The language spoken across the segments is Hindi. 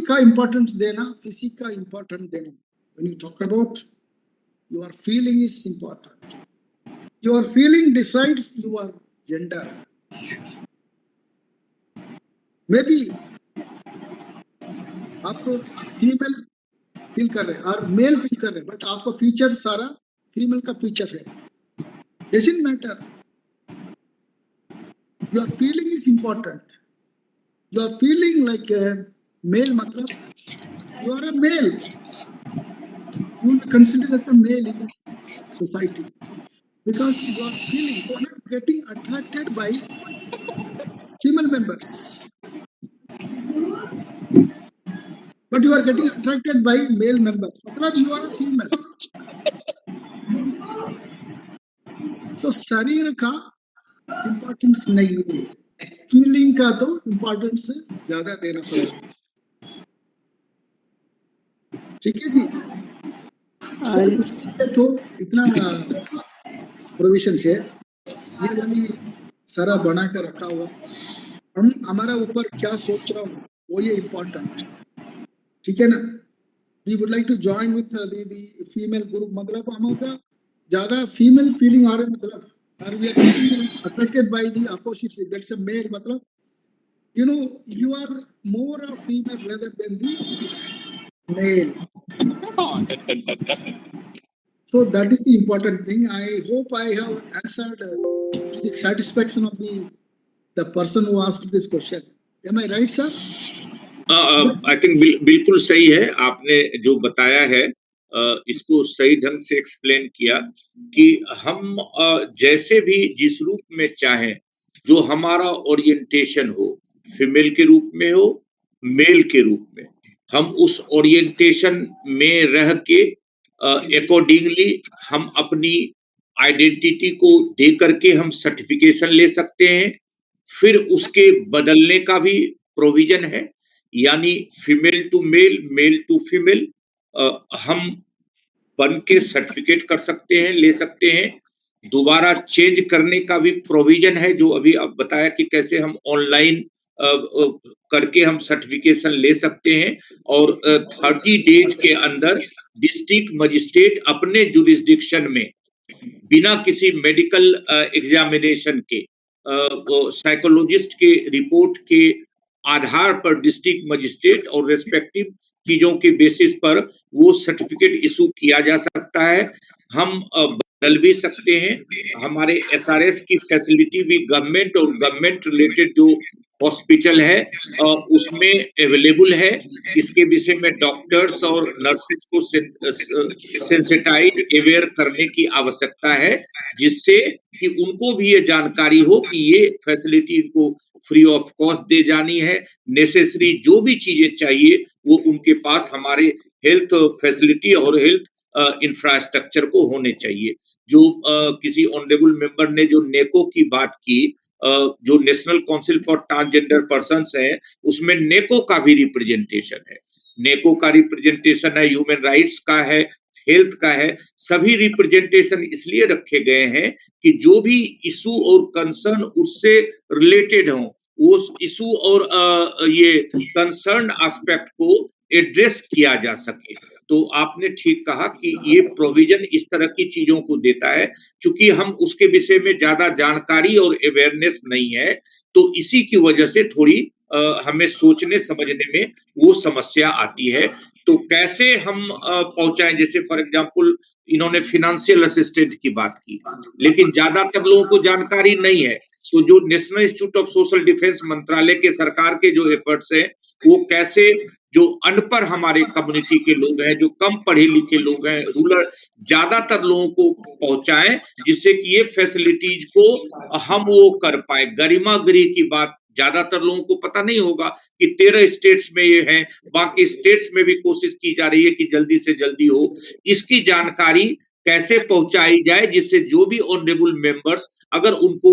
का इम्पोर्टेंस देना, फिजिक का इम्पोर्टेंस देना. When you talk about your feeling is important. Your feeling decides your gender. Maybe आप फीमेल फील कर रहे हैं और मेल फील कर रहे हैं, बट आपका फीचर सारा फीमेल का फीचर है. Doesn't matter. Your feeling is important. You are feeling like a male, matlab you are a male. You will be considered as a male in this society because you are feeling, you are not getting attracted by female members, but you are getting attracted by male members. Matlab you are a female. So शरीर का इम्पोर्टेंस नहीं है, फीलिंग का तो इम्पोर्टेंस ज्यादा देना पड़ेगा. ठीक है जी. उसके लिए तो इतना प्रोविजन है, ये वाली सारा बना कर रखा हुआ. हम हमारा ऊपर क्या सोच रहा हूँ वो ये इम्पोर्टेंट. ठीक है ना. We would like to join with the female group. मतलब हमारा ज्यादा फीमेल फीलिंग आ रहा है, मतलब और we are attracted by the opposite sex. That's a male. मतलब you know you are more a female rather than the male. So that is the important thing. I hope I have answered to the satisfaction of the person who asked this question. Am I right, sir? I think बिल्कुल सही है. आपने जो बताया है इसको सही ढंग से एक्सप्लेन किया कि हम जैसे भी जिस रूप में चाहें, जो हमारा ओरिएंटेशन हो, फीमेल के रूप में हो, मेल के रूप में, हम उस ओरिएंटेशन में रह के अकॉर्डिंगली हम अपनी आइडेंटिटी को दे करके हम सर्टिफिकेशन ले सकते हैं. फिर उसके बदलने का भी प्रोविजन है, यानी female to male, male to female हम बन के सर्टिफिकेट कर सकते हैं, ले सकते हैं. दोबारा चेंज करने का भी प्रोविजन है, जो अभी आप बताया कि कैसे हम ऑनलाइन करके हम सर्टिफिकेशन ले सकते हैं. और 30 डेज के अंदर डिस्ट्रिक्ट मजिस्ट्रेट अपने जुरिस्डिक्शन में बिना किसी मेडिकल एग्जामिनेशन के, साइकोलॉजिस्ट के रिपोर्ट के आधार पर डिस्ट्रिक्ट मजिस्ट्रेट और रेस्पेक्टिव चीजों के बेसिस पर वो सर्टिफिकेट इशू किया जा सकता है. हम बदल भी सकते हैं. हमारे एसआरएस की फैसिलिटी भी गवर्नमेंट और गवर्नमेंट रिलेटेड जो हॉस्पिटल है उसमें अवेलेबल है. इसके विषय में डॉक्टर्स और नर्सेज को सेंसिटाइज अवेयर करने की आवश्यकता है, जिससे कि उनको भी ये जानकारी हो कि ये फैसिलिटी इनको फ्री ऑफ कॉस्ट दे जानी है. नेसेसरी जो भी चीजें चाहिए वो उनके पास हमारे हेल्थ फैसिलिटी और हेल्थ इंफ्रास्ट्रक्चर को होने चाहिए. जो किसी ऑनरेबल मेंबर ने जो नेको की बात की, जो national council for transgender persons है, उसमें नेको का भी रिप्रेजेंटेशन है. नेको का रिप्रेजेंटेशन है, ह्यूमन राइट्स का है, हेल्थ का है. सभी रिप्रेजेंटेशन इसलिए रखे गए हैं कि जो भी इशू और कंसर्न उससे रिलेटेड हो, उस इशू और ये कंसर्न एस्पेक्ट को एड्रेस किया जा सके. तो आपने ठीक कहा कि ये प्रोविजन इस तरह की चीजों को देता है. चूंकि हम उसके विषय में ज्यादा जानकारी और अवेयरनेस नहीं है, तो इसी की वजह से थोड़ी हमें सोचने समझने में वो समस्या आती है. तो कैसे हम पहुंचाएं, जैसे फॉर एग्जांपल इन्होंने फाइनेंशियल असिस्टेंट की बात की, लेकिन ज्यादातर लोगों को जानकारी नहीं है. तो जो national institute of social defence मंत्रालय के सरकार के जो एफर्ट्स हैं, वो कैसे जो अनपढ़ हमारे कम्युनिटी के लोग हैं, जो कम पढ़े लिखे लोग हैं, रूरल ज्यादातर लोगों को पहुंचाएं, जिससे कि ये फैसिलिटीज को हम वो कर पाए. गरिमागिरी की बात ज्यादातर लोगों को पता नहीं होगा कि 13 स्टेट्स में ये है, बाकी स्टेट्स में भी कोशिश की जा रही है कि जल्दी से जल्दी हो. इसकी जानकारी कैसे पहुंचाई जाए, जिससे जो भी ऑनरेबल मेंबर्स अगर उनको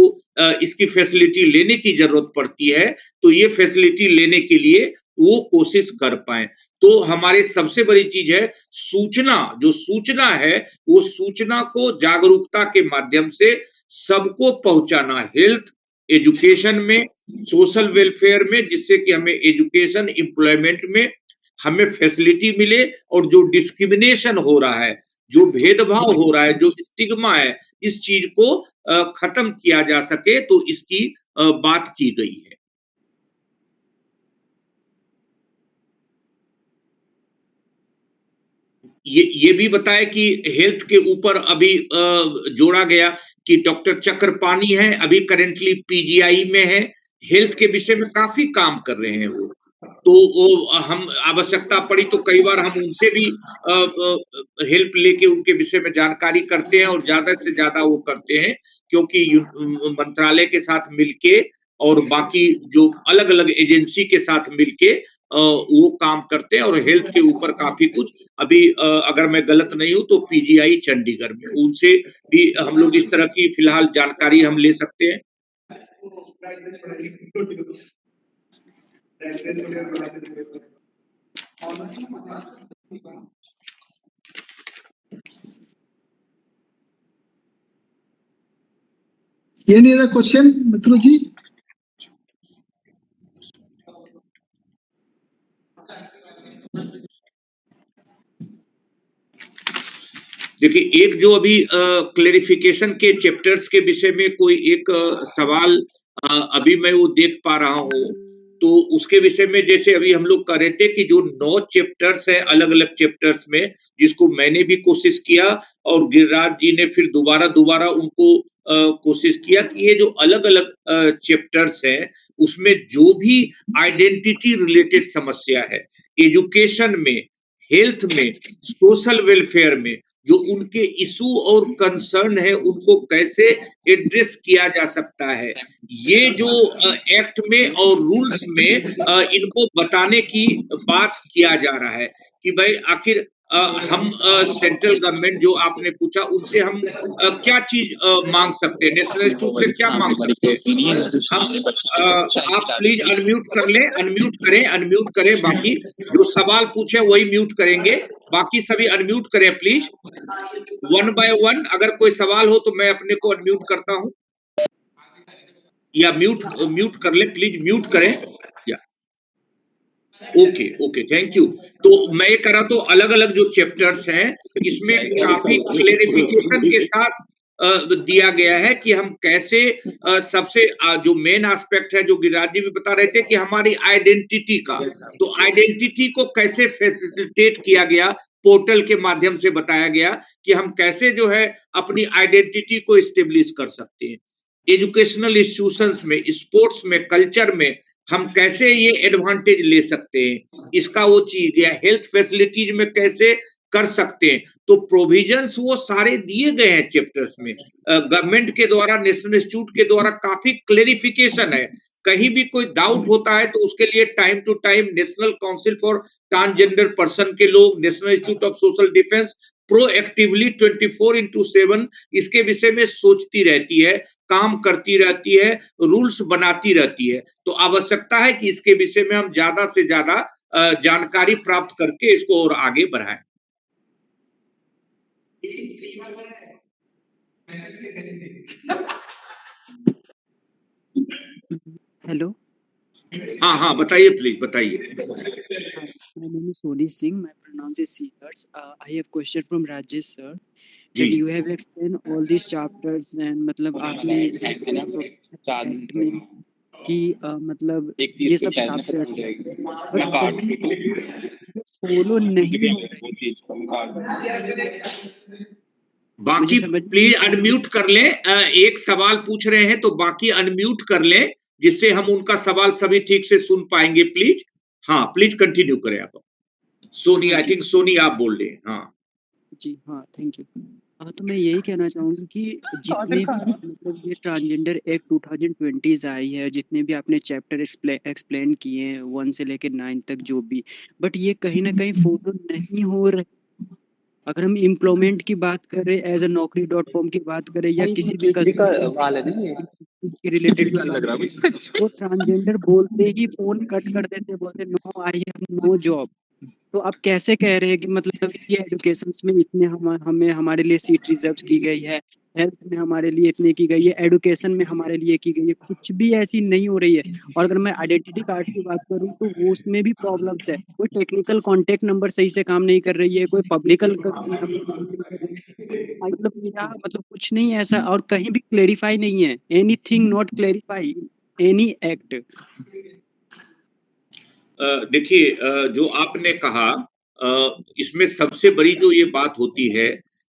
इसकी फैसिलिटी लेने की जरूरत पड़ती है, तो ये फैसिलिटी लेने के लिए वो कोशिश कर पाए. तो हमारे सबसे बड़ी चीज है सूचना. जो सूचना है वो सूचना को जागरूकता के माध्यम से सबको पहुंचाना, हेल्थ एजुकेशन में, सोशल वेलफेयर में, जिससे कि हमें एजुकेशन एम्प्लॉयमेंट में हमें फैसिलिटी मिले और जो डिस्क्रिमिनेशन हो रहा है, जो भेदभाव हो रहा है, जो स्टिग्मा है, इस चीज को खत्म किया जा सके, तो इसकी बात की गई है। ये भी बताया कि हेल्थ के ऊपर अभी जोड़ा गया कि डॉक्टर चक्रपाणी है, अभी करेंटली पीजीआई में है, हेल्थ के विषय में काफी काम कर रहे हैं वो। तो वो हम आवश्यकता पड़ी तो कई बार हम उनसे भी हेल्प लेके उनके विषय में जानकारी करते हैं, और ज्यादा से ज्यादा वो करते हैं, क्योंकि मंत्रालय के साथ मिलके और बाकी जो अलग अलग एजेंसी के साथ मिलके वो काम करते हैं, और हेल्थ के ऊपर काफी कुछ अभी अगर मैं गलत नहीं हूं तो पीजीआई चंडीगढ़ में, उनसे भी हम लोग इस तरह की फिलहाल जानकारी हम ले सकते हैं। Any other question, मित्रों जी? देखिए, एक जो अभी क्लेरिफिकेशन के चैप्टर्स के विषय में कोई एक सवाल अभी मैं वो देख पा रहा हूँ, तो उसके विषय में जैसे अभी हम लोग कह रहे थे कि जो 9 चैप्टर्स है अलग अलग चैप्टर्स में, जिसको मैंने भी कोशिश किया और गिरिराज जी ने फिर दोबारा उनको कोशिश किया कि ये जो अलग अलग चैप्टर्स हैं, उसमें जो भी आइडेंटिटी रिलेटेड समस्या है, एजुकेशन में, हेल्थ में, सोशल वेलफेयर में, जो उनके इशू और कंसर्न है, उनको कैसे एड्रेस किया जा सकता है, ये जो एक्ट में और रूल्स में इनको बताने की बात किया जा रहा है कि भाई आखिर हम सेंट्रल गवर्नमेंट जो आपने पूछा उनसे हम क्या चीज मांग सकते हैं, नेशनल इंस्टीट्यूट से क्या मांग सकते हैं हम। आप प्लीज अनम्यूट करें, बाकी जो सवाल पूछे वही म्यूट करेंगे, बाकी सभी अनम्यूट करें प्लीज, 1 बाय 1। अगर कोई सवाल हो तो मैं अपने को अनम्यूट करता हूं, या म्यूट कर ले, प्लीज म्यूट करें। या ओके, थैंक यू। तो मैं ये कह रहा तो अलग अलग जो चैप्टर्स हैं, इसमें काफी क्लेरिफिकेशन के साथ दिया गया है कि हम कैसे सबसे जो मेन एस्पेक्ट है, जो गिरिराज जी भी बता रहे थे कि हमारी आइडेंटिटी का, तो आइडेंटिटी को कैसे फैसिलिटेट किया गया, पोर्टल के माध्यम से बताया गया कि हम कैसे जो है अपनी आइडेंटिटी को स्टेब्लिश कर सकते हैं, एजुकेशनल इंस्टीट्यूशंस में, स्पोर्ट्स में, कल्चर में हम कैसे ये एडवांटेज ले सकते हैं, इसका वो चीज या हेल्थ फैसिलिटीज में कैसे कर सकते हैं। तो प्रोविजंस वो सारे दिए गए हैं चैप्टर्स में, गवर्नमेंट के द्वारा, नेशनल इंस्टीट्यूट के द्वारा काफी क्लेरिफिकेशन है। कहीं भी कोई डाउट होता है तो उसके लिए time to time national council for transgender person के लोग, national institute of social defence proactively 24/7 इसके विषय में सोचती रहती है, काम करती रहती है, रूल्स बनाती रहती है। तो आवश्यकता है कि इसके विषय में हम ज्यादा से ज्यादा जानकारी प्राप्त करके इसको और आगे बढ़ाएं। हेलो, हाँ, बताइए प्लीज, बताइए। my name is Soni Singh. My pronounce is Seekers. I have question from Rajesh sir. Ji. That you have explained all these chapters and मतलब आपने में कि मतलब ये सब chapters फॉलो नहीं हो रहे। बाकी प्लीज अनम्यूट कर लें, एक सवाल पूछ रहे हैं तो बाकी अनम्यूट कर लें, जिससे हम उनका सवाल सभी ठीक से सुन पाएंगे प्लीज। हाँ, प्लीज कंटिन्यू करें आप। सोनी, आई थिंक सोनी आप बोल रहे हैं। हाँ जी, हाँ, थैंक यू। तो मैं यही कहना चाहूँगी कि जितने भी मतलब ये ट्रांसजेंडर एक्ट 2020 आई है, जितने भी आपने चैप्टर एक्सप्लेन किए हैं 1 से लेकर 9 तक जो भी, बट ये कहीं ना कहीं फॉलो नहीं हो रहे। अगर हम इम्प्लॉयमेंट की बात करें, एज ए naukri.com की बात करें, या किसी भी रिलेटेड वो ट्रांसजेंडर बोलते ही फोन कट कर देते, बोलते no I have no job. तो आप कैसे कह रहे हैं कि मतलब ये एजुकेशन में इतने हमें हमारे लिए सीट रिजर्व की गई है, हेल्थ में हमारे लिए इतनी की गई है, एडुकेशन में हमारे लिए की गई है, कुछ भी ऐसी नहीं हो रही है। और अगर मैं आइडेंटिटी कार्ड की बात करूँ तो वो उसमें भी प्रॉब्लम्स है, कोई टेक्निकल कॉन्टेक्ट नंबर सही से काम नहीं कर रही है, कोई पब्लिकल नंबर काम नहीं कर रही है, मतलब या मतलब कुछ नहीं है ऐसा, और कहीं भी क्लेरिफाई नहीं है, anything not clarify any act. देखिए, जो आपने कहा, इसमें सबसे बड़ी जो ये बात होती है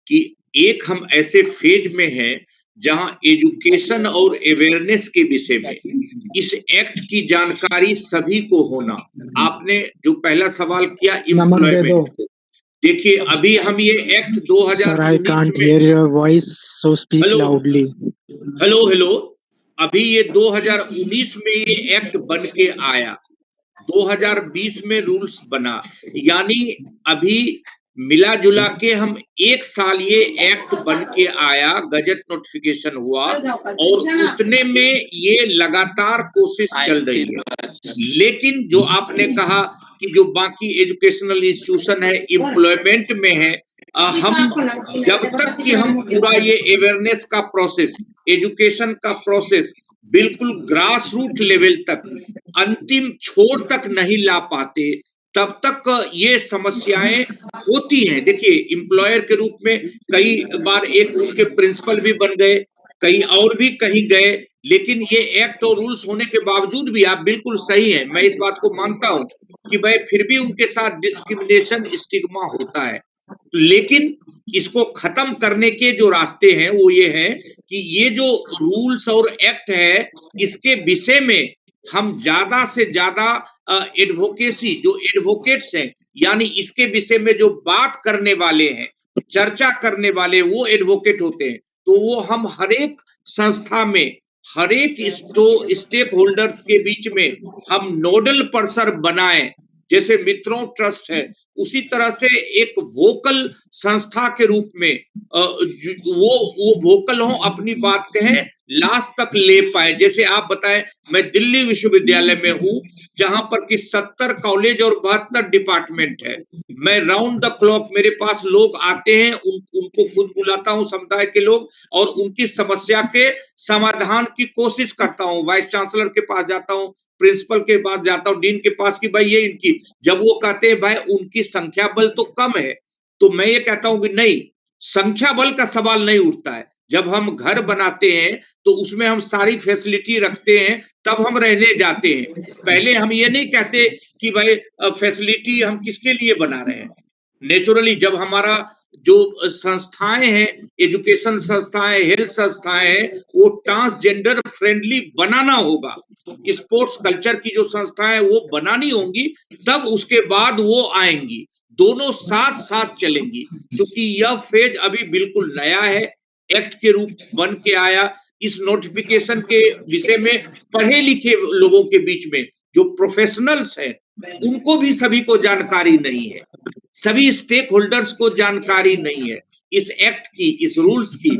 कि एक हम ऐसे फेज में हैं जहां एजुकेशन और अवेयरनेस के विषय में इस एक्ट की जानकारी सभी को होना। आपने जो पहला सवाल किया एम्प्लॉयमेंट को, देखिए अभी हम ये एक्ट 2019 में, हेलो हेलो हेलो, अभी ये 2019 में ये एक्ट बन के आया, 2020 में रूल्स बना, यानी अभी मिला जुला के हम 1 साल ये एक्ट बन के आया, गजट नोटिफिकेशन हुआ, और उतने में ये लगातार कोशिश चल रही है। लेकिन जो आपने कहा कि जो बाकी एजुकेशनल इंस्टीट्यूशन है एम्प्लॉयमेंट में है, हम जब तक कि हम पूरा ये अवेयरनेस का प्रोसेस, एजुकेशन का प्रोसेस बिल्कुल ग्रास रूट लेवल तक, अंतिम छोर तक नहीं ला पाते, तब तक ये समस्याएं होती हैं। देखिए एम्प्लॉयर के रूप में कई बार एक उनके प्रिंसिपल भी बन गए, कई और भी कहीं गए, लेकिन ये एक्ट और रूल्स होने के बावजूद भी आप बिल्कुल सही हैं, मैं इस बात को मानता हूं कि भाई फिर भी उनके साथ डिस्क्रिमिनेशन, स्टिग्मा होता है। लेकिन इसको खत्म करने के जो रास्ते हैं वो ये है कि ये जो रूल्स और एक्ट है इसके विषय में हम ज्यादा से ज्यादा एडवोकेसी, जो एडवोकेट्स हैं, यानी इसके विषय में जो बात करने वाले हैं, चर्चा करने वाले, वो एडवोकेट होते हैं। तो वो हम हर एक संस्था में, हर एक स्टेक होल्डर्स के बीच में हम नोडल पर्सन बनाएं, जैसे मित्रों ट्रस्ट है, उसी तरह से एक वोकल संस्था के रूप में वो वोकल हो, अपनी बात कहें, लास्ट तक ले पाए। जैसे आप बताएं, मैं दिल्ली विश्वविद्यालय में हूं जहां पर कि 70 कॉलेज और 72 डिपार्टमेंट है। मैं राउंड द क्लॉक, मेरे पास लोग आते हैं, उनको खुद बुलाता हूं, समुदाय के लोग, और उनकी समस्या के समाधान की कोशिश करता हूं। वाइस चांसलर के पास जाता हूं, प्रिंसिपल के पास जाता हूं, डीन के पास कि भाई ये इनकी, जब वो कहते हैं भाई उनकी संख्या बल तो कम है, तो मैं ये कहता हूं कि नहीं, संख्या बल का सवाल नहीं उठता है। जब हम घर बनाते हैं तो उसमें हम सारी फैसिलिटी रखते हैं, तब हम रहने जाते हैं। पहले हम ये नहीं कहते कि भाई फैसिलिटी हम किसके लिए बना रहे हैं। नेचुरली जब हमारा जो संस्थाएं हैं, एजुकेशन संस्थाएं, हेल्थ संस्थाएं हैं, वो ट्रांसजेंडर फ्रेंडली बनाना होगा। स्पोर्ट्स कल्चर की जो संस्थाएं वो बनानी होंगी, तब उसके बाद वो आएंगी, दोनों साथ साथ चलेंगी। क्योंकि यह फेज अभी बिल्कुल नया है, एक्ट के रूप बन के आया। इस नोटिफिकेशन के विषय में पढ़े लिखे लोगों के बीच में जो प्रोफेशनल्स हैं, उनको भी सभी को जानकारी नहीं है, सभी स्टेक होल्डर्स को जानकारी नहीं है इस एक्ट की, इस रूल्स की।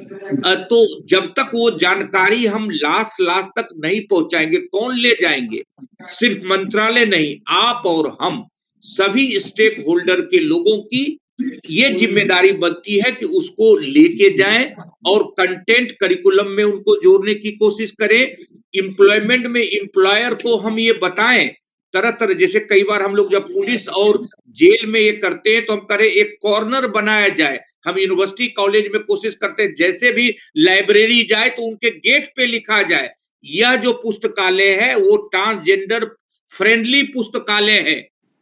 तो जब तक वो जानकारी हम लास्ट तक नहीं पहुंचाएंगे, कौन ले जाएंगे? सिर्फ मंत्रालय नहीं, आप और हम सभी स्टेक होल्डर के लोगों की ये जिम्मेदारी बनती है कि उसको लेके जाएं और कंटेंट करिकुलम में उनको जोड़ने की कोशिश करें। एम्प्लॉयमेंट में एम्प्लॉयर को हम ये बताएं तरह तरह, जैसे कई बार हम लोग जब पुलिस और जेल में ये करते हैं तो हम करें एक कॉर्नर बनाया जाए। हम यूनिवर्सिटी कॉलेज में कोशिश करते हैं, जैसे भी लाइब्रेरी जाए तो उनके गेट पे लिखा जाए यह जो पुस्तकालय है वो ट्रांसजेंडर फ्रेंडली पुस्तकालय है,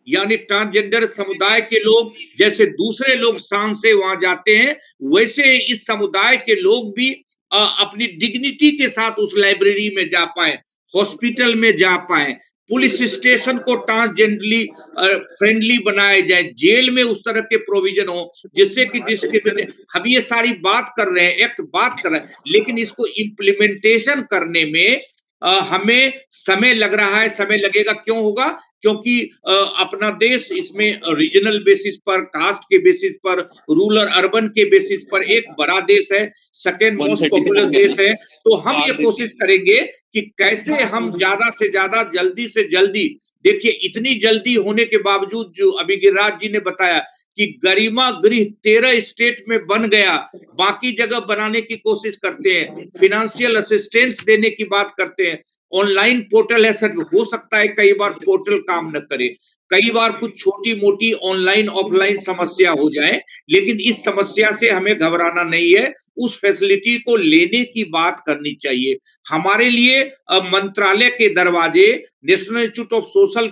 यानी ट्रांसजेंडर समुदाय के लोग जैसे दूसरे लोग शान से वहां जाते हैं, वैसे इस समुदाय के लोग भी अपनी डिग्निटी के साथ उस लाइब्रेरी में जा पाए, हॉस्पिटल में जा पाए, पुलिस स्टेशन को ट्रांसजेंडरली फ्रेंडली बनाया जाए, जेल में उस तरह के प्रोविजन हो जिससे कि डिस्क्रिमिनेशन। हम ये सारी बात कर रहे हैं, एक्ट बात कर रहे हैं, लेकिन इसको इम्प्लीमेंटेशन करने में हमें समय लग रहा है, समय लगेगा। क्यों होगा? क्योंकि अपना देश इसमें रीजनल बेसिस पर, कास्ट के बेसिस पर, रूरल अर्बन के बेसिस पर एक बड़ा देश है, सेकेंड मोस्ट पॉपुलर देश है। तो हम ये कोशिश करेंगे कि कैसे हम ज्यादा से ज्यादा, जल्दी से जल्दी, देखिए इतनी जल्दी होने के बावजूद जो अभी गिरिराज जी ने बताया कि गरिमा गृह 13 स्टेट में बन गया, बाकी जगह बनाने की कोशिश करते हैं, फिनेंशियल असिस्टेंस देने की बात करते हैं, ऑनलाइन पोर्टल है सर, हो सकता है कई बार पोर्टल काम न करे, कई बार कुछ छोटी मोटी ऑनलाइन ऑफलाइन समस्या हो जाए, लेकिन इस समस्या से हमें घबराना नहीं है, उस फैसिलिटी को लेने की बात करनी चाहिए। हमारे लिए मंत्रालय के दरवाजे, national institute of social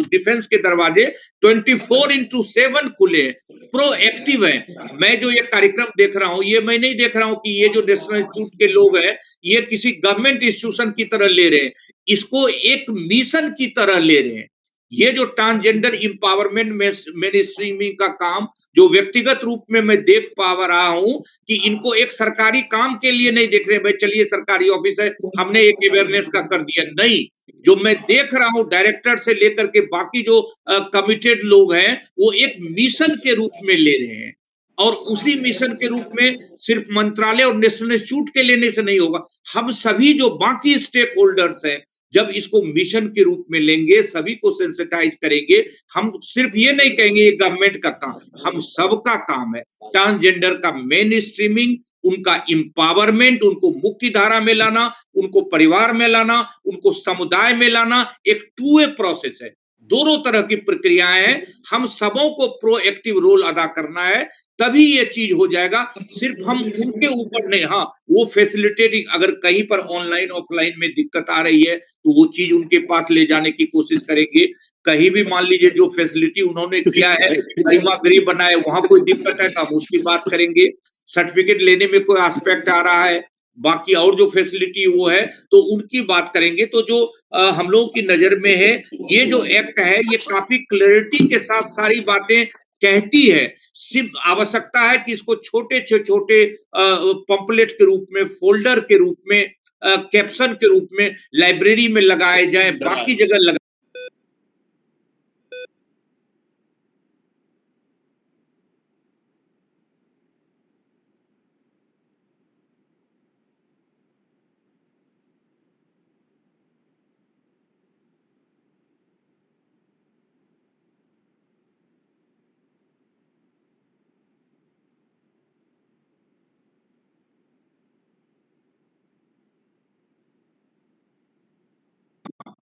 defence के दरवाजे 24/7 खुले हैं, प्रोएक्टिव है। मैं जो ये कार्यक्रम देख रहा हूं, ये मैं नहीं देख रहा हूं कि ये जो नेशनल इंस्टीट्यूट के लोग हैं ये किसी गवर्नमेंट इंस्टीट्यूशन की तरह ले रहे हैं, इसको एक मिशन की तरह ले रहे हैं। ये जो ट्रांसजेंडर इंपावरमेंट मेनस्ट्रीमिंग का काम जो व्यक्तिगत रूप में मैं देख पा रहा हूं कि इनको एक सरकारी काम के लिए नहीं देख रहे, भाई चलिए सरकारी ऑफिस है, हमने एक अवेयरनेस का कर दिया, नहीं। जो मैं देख रहा हूं डायरेक्टर से लेकर के बाकी जो कमिटेड लोग हैं, वो एक मिशन के रूप में ले रहे हैं, और उसी मिशन के रूप में सिर्फ मंत्रालय और नेशनल इंस्टीट्यूट के लेने से नहीं होगा, हम सभी जो बाकी स्टेक होल्डर्स हैं जब इसको मिशन के रूप में लेंगे, सभी को सेंसिटाइज करेंगे, हम सिर्फ ये नहीं कहेंगे ये गवर्नमेंट का काम, हम सबका काम है। ट्रांसजेंडर का मेन स्ट्रीमिंग, उनका इंपावरमेंट, उनको मुख्य धारा में लाना, उनको परिवार में लाना, उनको समुदाय में लाना, एक टू वे प्रोसेस है, दोनों तरह की प्रक्रियाएं हैं, हम सबों को प्रोएक्टिव रोल अदा करना है, तभी ये चीज हो जाएगा। सिर्फ हम उनके ऊपर नहीं, हाँ वो फैसिलिटेटिंग, अगर कहीं पर ऑनलाइन ऑफलाइन में दिक्कत आ रही है तो वो चीज उनके पास ले जाने की कोशिश करेंगे। कहीं भी मान लीजिए जो फैसिलिटी उन्होंने किया है, गरिमा गृह बनाए, वहां कोई दिक्कत है तो हम उसकी बात करेंगे। सर्टिफिकेट लेने में कोई एस्पेक्ट आ रहा है, बाकी और जो फैसिलिटी वो है तो उनकी बात करेंगे। तो जो हम लोगों की नजर में है, ये जो एक्ट है ये काफी क्लैरिटी के साथ सारी बातें कहती है, सिर्फ आवश्यकता है कि इसको छोटे छोटे पंपलेट के रूप में, फोल्डर के रूप में, कैप्शन के रूप में लाइब्रेरी में लगाए जाए, बाकी जगह लगा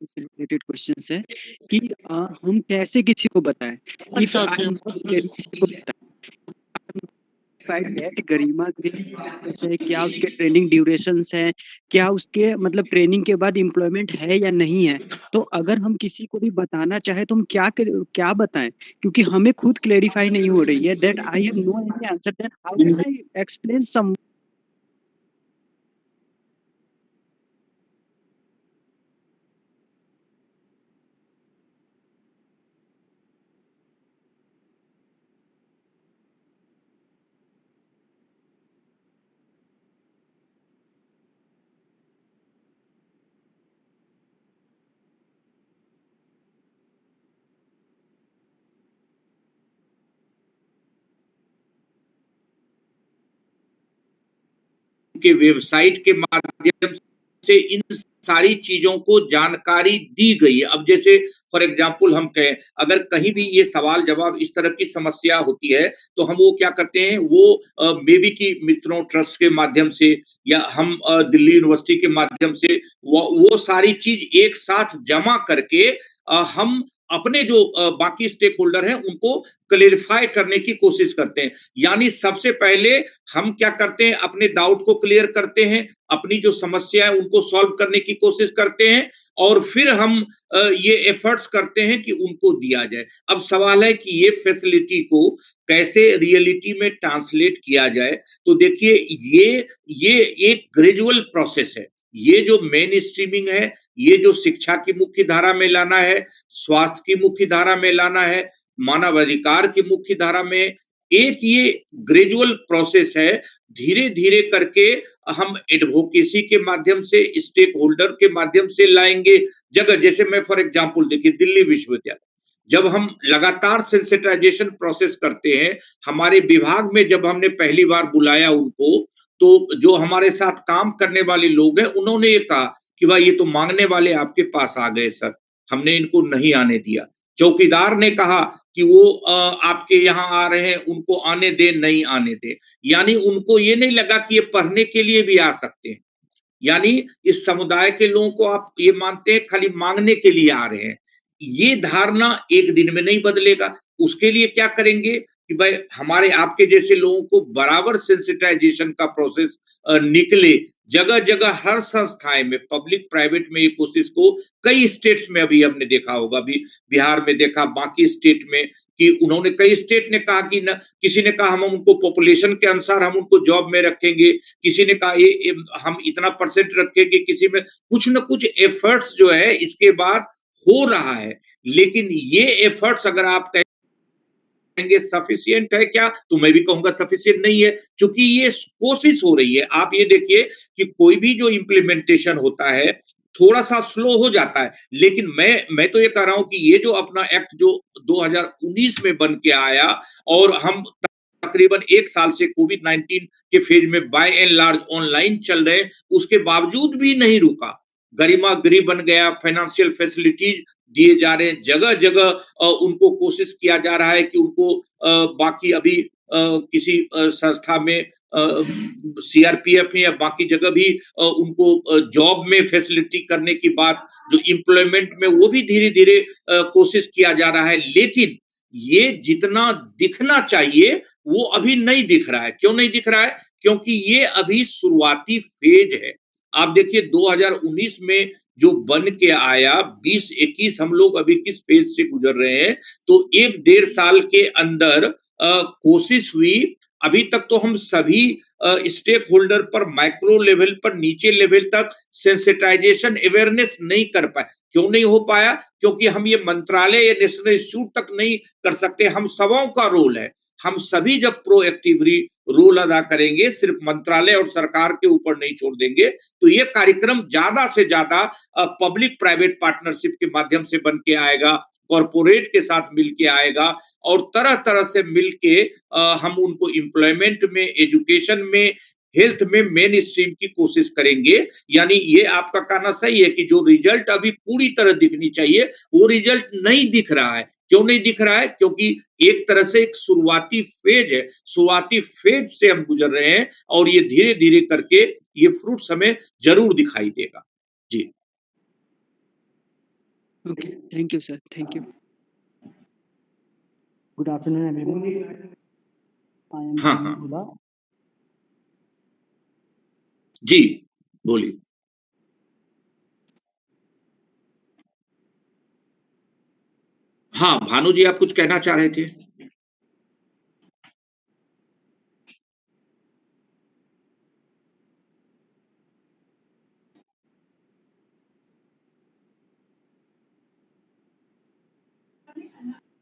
से रिलेटेड क्वेश्चंस है कि हम कैसे किसी को बताएं, इफ आई एम किसी को बताएं गरिमा से क्या उसके ट्रेनिंग ड्यूरेशंस है, क्या उसके मतलब ट्रेनिंग के बाद एम्प्लॉयमेंट है या नहीं है। तो अगर हम किसी को भी बताना चाहे तो हम क्या बताएं, क्योंकि हमें खुद क्लेरिफाई नहीं हो रही है, that I have no any answer, then how can I explain some के वेबसाइट के माध्यम से इन सारी चीजों को जानकारी दी गई है। अब जैसे फॉर एग्जांपल हम कहें, अगर कहीं भी ये सवाल जवाब इस तरह की समस्या होती है तो हम वो क्या करते हैं, वो मे बी की मित्रों ट्रस्ट के माध्यम से या हम दिल्ली यूनिवर्सिटी के माध्यम से वो सारी चीज एक साथ जमा करके हम अपने जो बाकी स्टेक होल्डर हैं उनको क्लियरिफाई करने की कोशिश करते हैं। यानी सबसे पहले हम क्या करते हैं, अपने डाउट को क्लियर करते हैं, अपनी जो समस्या है उनको सॉल्व करने की कोशिश करते हैं, और फिर हम ये एफर्ट्स करते हैं कि उनको दिया जाए। अब सवाल है कि ये फैसिलिटी को कैसे रियलिटी में ट्रांसलेट किया जाए। तो देखिए ये एक ग्रेजुअल प्रोसेस है। ये जो मेन स्ट्रीमिंग है, ये जो शिक्षा की मुख्य धारा में लाना है, स्वास्थ्य की मुख्य धारा में लाना है, मानव अधिकार की मुख्य धारा में, एक ये ग्रेजुअल प्रोसेस है। धीरे धीरे करके हम एडवोकेसी के माध्यम से, स्टेक होल्डर के माध्यम से लाएंगे जगह। जैसे मैं फॉर एग्जांपल देखिए दिल्ली विश्वविद्यालय, जब हम लगातार सेंसिटाइजेशन प्रोसेस करते हैं, हमारे विभाग में जब हमने पहली बार बुलाया उनको, तो जो हमारे साथ काम करने वाले लोग हैं उन्होंने ये कहा कि भाई ये तो मांगने वाले आपके पास आ गए सर, हमने इनको नहीं आने दिया। चौकीदार ने कहा कि वो आपके यहाँ आ रहे हैं, उनको आने दें, नहीं आने दें। यानी उनको ये नहीं लगा कि ये पढ़ने के लिए भी आ सकते हैं। यानी इस समुदाय के लोगों को आप ये मानते हैं खाली मांगने के लिए आ रहे हैं। ये धारणा एक दिन में नहीं बदलेगा। उसके लिए क्या करेंगे कि भाई हमारे आपके जैसे लोगों को बराबर सेंसिटाइजेशन का प्रोसेस निकले। जगह-जगह हर संस्थाएँ में पब्लिक प्राइवेट में ये कोशिश को कई स्टेट्स में अभी हमने देखा होगा, अभी बिहार में देखा, बाकी स्टेट में कि उन्होंने कई स्टेट ने कहा कि न किसी ने कहा हम उनको पॉपुलेशन के अनुसार हम उनको जॉब में रखेंगे, किसी ने कहा ये हम इतना परसेंट रखेंगे, किसी में कुछ न कुछ एफर्ट्स जो है इसके बाद हो रहा है। लेकिन ये एफर्ट्स अगर आप कहेंगे सफिशिएंट है क्या? तो मैं भी कहूँगा सफिशिएंट नहीं है, क्योंकि ये कोशिश हो रही है। आप ये देखिए कि कोई भी जो इम्प्लीमेंटेशन होता है, थोड़ा-सा स्लो हो जाता है। लेकिन मैं तो ये कह रहा हूँ कि ये जो अपना एक्ट जो 2019 में बन के आया और हम तकरीबन 1 साल से कोविड-19 के फेज में बाय एंड लार्ज ऑनलाइन चल रहे हैं, उसके बावजूद भी नहीं रुका। गरिमा-गृह बन गया, फाइनेंशियल फैसिलिटीज दिए जा रहे हैं, जगह-जगह उनको कोशिश किया जा रहा है कि उनको बाकी अभी किसी संस्था में सीआरपीएफ में या बाकी जगह भी उनको जॉब में फैसिलिटी करने की बात, जो एम्प्लॉयमेंट में वो भी धीरे-धीरे कोशिश किया जा रहा है। लेकिन ये जितना दिखना चाहिए, वो अभी नहीं दिख रहा है। क्यों नहीं दिख रहा है? क्योंकि ये अभी शुरुआती फेज है। आप देखिए 2019 में जो बन के आया 20-21 हम लोग अभी किस फेज से गुजर रहे हैं, तो 1 डेढ़ साल के अंदर कोशिश हुई। अभी तक तो हम सभी स्टेक होल्डर पर माइक्रो लेवल पर नीचे लेवल तक सेंसिटाइजेशन अवेयरनेस नहीं कर पाए। क्यों नहीं हो पाया? क्योंकि हम ये मंत्रालय या नेशनल इंस्टीट्यूट तक नहीं कर सकते। हम सबों का रोल है। हम सभी जब प्रोएक्टिवली रोल अदा करेंगे, सिर्फ मंत्रालय और सरकार के ऊपर नहीं छोड़ देंगे, तो ये कार्यक्रम ज्यादा से ज्यादा पब्लिक प्राइवेट पार्टनरशिप के माध्यम से बन के आएगा, कॉरपोरेट के साथ मिलके आएगा और तरह-तरह से मिलके हम उनको एम्प्लॉयमेंट में, एजुकेशन में, हेल्थ में मेन स्ट्रीम की कोशिश करेंगे। यानी ये आपका कहना सही है कि जो रिजल्ट अभी पूरी तरह दिखनी चाहिए, वो रिजल्ट नहीं दिख रहा है। क्यों नहीं दिख रहा है? क्योंकि एक तरह से एक शुरुआती फेज है। शुरुआती फेज से हम गुजर रहे हैं और ये धीरे-धीरे करके ये फ्रूट्स हमें जरूर दिखाई देगा। जी। Okay, thank you sir, thank you. Good afternoon, everyone. I am हाँ, Sunil हाँ। Gula. जी, बोलिए। हाँ, भानु जी आप कुछ कहना चाह रहे थे?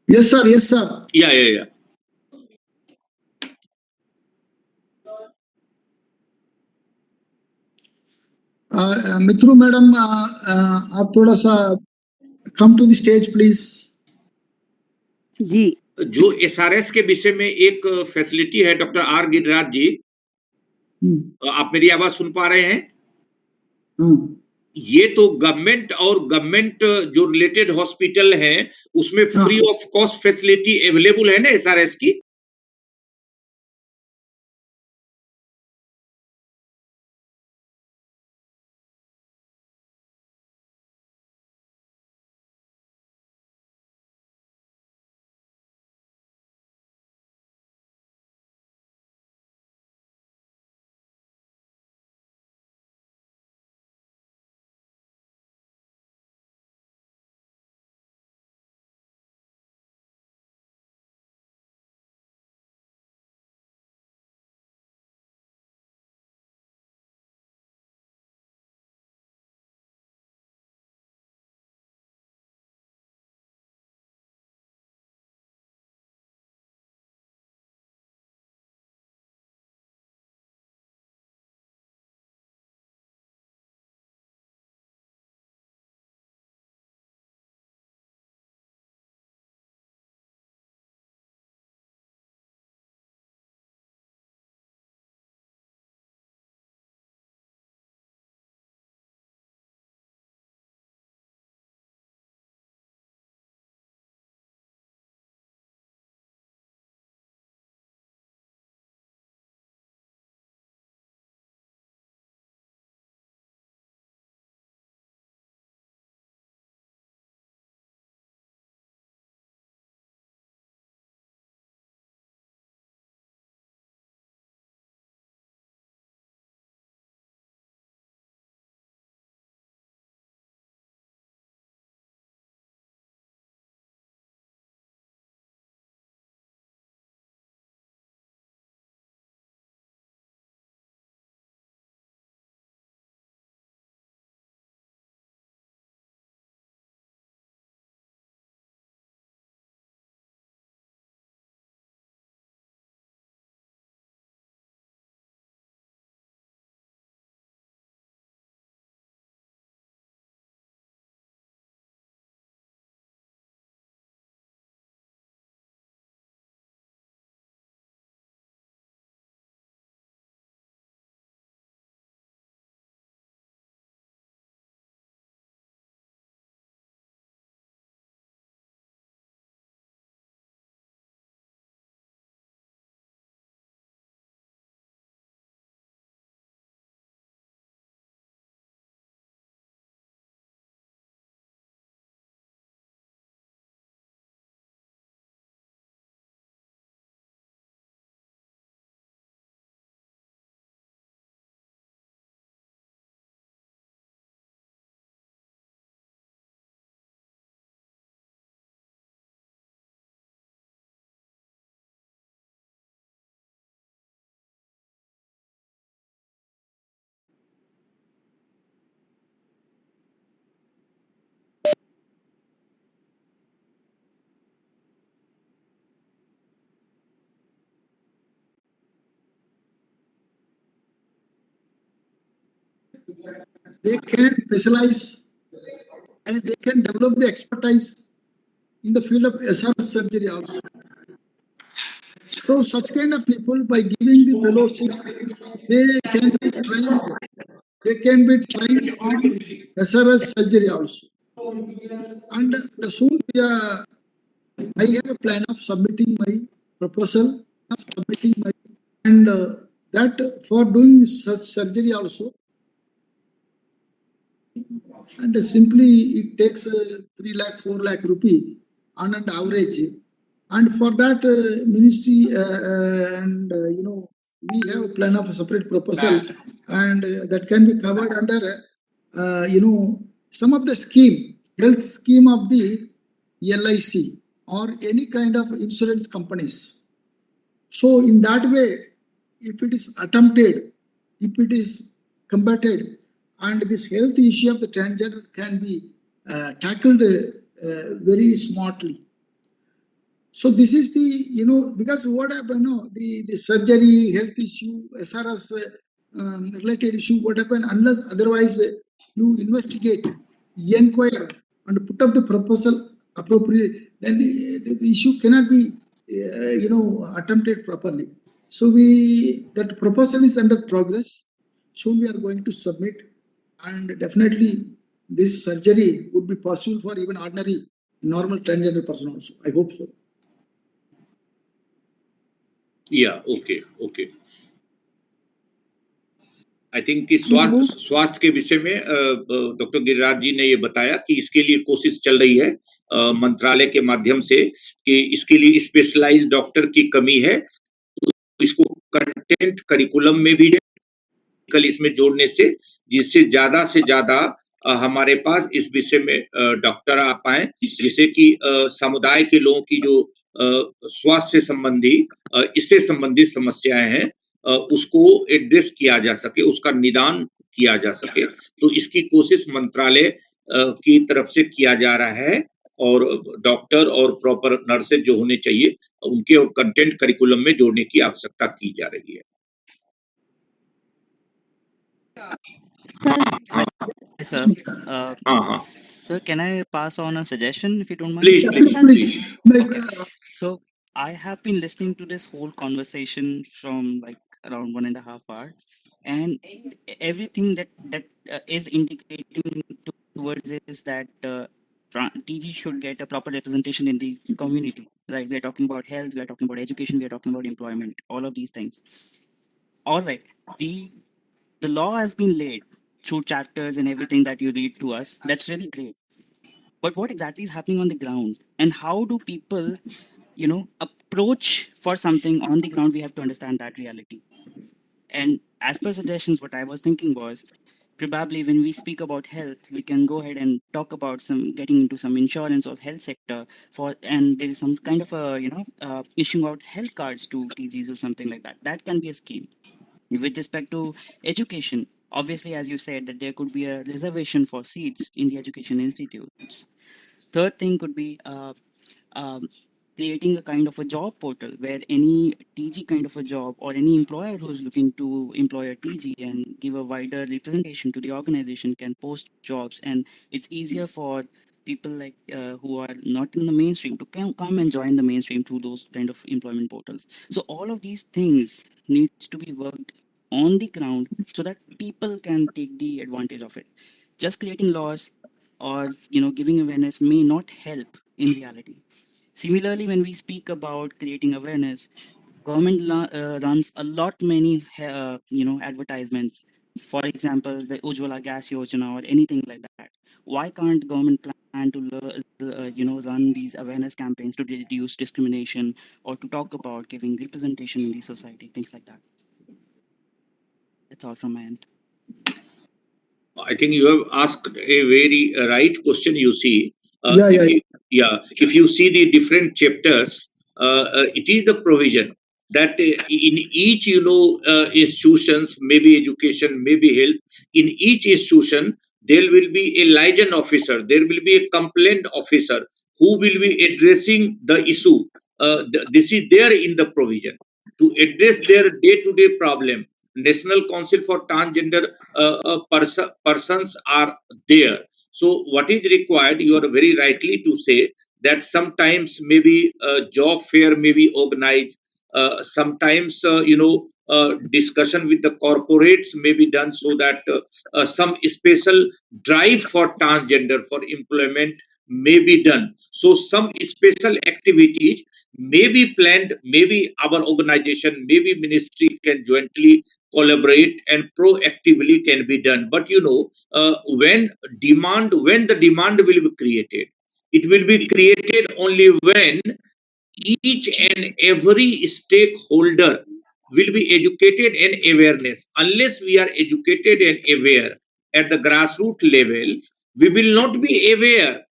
Yes, sir. Yes, sir. या। मित्रू मैडम, आप थोड़ा सा come to the stage please. जी। जो एसआरएस के विषय में एक फैसिलिटी है डॉक्टर आर गिरिराज जी, आप मेरी आवाज सुन पा रहे हैं? ये तो गवर्नमेंट और गवर्नमेंट जो रिलेटेड हॉस्पिटल हैं उसमें free of cost facility available है ना एसआरएस की? they can specialize and they can develop the expertise in the field of SRS surgery also. So such kind of people, by giving the fellowship, they can be trained. They can be trained on SRS surgery also. And soon I have a plan of submitting my proposal, and that for doing such surgery also, and simply it takes 3 lakh, 4 lakh rupee on an average. And for that ministry and we have a plan of a separate proposal, and that can be covered under some of the health scheme of the LIC or any kind of insurance companies. So in that way, if it is attempted, if it is combated, and this health issue of the transgender can be tackled very smartly. So this is the, because what happened, the surgery, health issue, SRS related issue, what happened, unless otherwise you investigate, inquire, and put up the proposal appropriately, then the issue cannot be, attempted properly. So that proposal is under progress. Soon we are going to submit, and definitely this surgery would be possible for even ordinary, normal transgender person also. I hope so. Yeah, okay. I think कि स्वास्थ्य के विषय में डॉक्टर गिरिराज जी ने ये बताया कि इसके लिए कोशिश चल रही है मंत्रालय के माध्यम से कि इसके लिए स्पेशलाइज्ड डॉक्टर की कमी है, तो इसको कंटेंट करिकुलम में भी कल इसमें जोड़ने से जिससे ज्यादा हमारे पास इस विषय में डॉक्टर आ पाए, जिससे कि समुदाय के लोगों की जो स्वास्थ्य से संबंधी इससे संबंधित समस्याएं हैं उसको एड्रेस किया जा सके, उसका निदान किया जा सके। तो इसकी कोशिश मंत्रालय की तरफ से किया जा रहा है, और डॉक्टर और प्रॉपर नर्सेज जो होने चाहिए उनके और कंटेंट करिकुलम में जोड़ने की आवश्यकता की जा रही है। Sir, sir, can I pass on a suggestion if you don't mind? Please. Okay. So I have been listening to this whole conversation from like around 1.5 hours, and everything that is indicating towards is that TG should get a proper representation in the community. Right? We are talking about health, we are talking about education, we are talking about employment, all of these things. All right. The law has been laid through chapters and everything that you read to us. That's really great. But what exactly is happening on the ground, and how do people, approach for something on the ground? We have to understand that reality. And as per suggestions, what I was thinking was probably when we speak about health, we can go ahead and talk about getting into some insurance or health sector and there is some kind of a issuing out health cards to TGs or something like that. That can be a scheme. With respect to education, obviously, as you said, that there could be a reservation for seats in the education institutes. Third thing could be creating a kind of a job portal where any TG kind of a job or any employer who's looking to employ a TG and give a wider representation to the organization can post jobs, and it's easier for people like who are not in the mainstream to come and join the mainstream through those kind of employment portals. So all of these things needs to be worked on the ground so that people can take the advantage of it. Just creating laws or giving awareness may not help in reality. Similarly, when we speak about creating awareness, government runs a lot many advertisements. For example, the Ujjwala Gas Yojana or anything like that. Why can't government plan to run these awareness campaigns to reduce discrimination or to talk about giving representation in the society, things like that? That's all from my end. I think you have asked a very right question. You see, if you see the different chapters, it is the provision that in each institutions, maybe education, maybe health, in each institution there will be a liaison officer, there will be a complaint officer who will be addressing the issue. This is there in the provision to address their day-to-day problem. National Council for Transgender persons are there. So what is required, you are very rightly to say that sometimes maybe job fair may be organized, sometimes discussion with the corporates may be done, so that some special drive for transgender for employment may be done. So some special activities may be planned, maybe our organization, maybe ministry can jointly collaborate and proactively can be done. But when the demand will be created, it will be created only when each and every stakeholder will be educated and awareness. Unless we are educated and aware at the grassroots level, we will not be aware.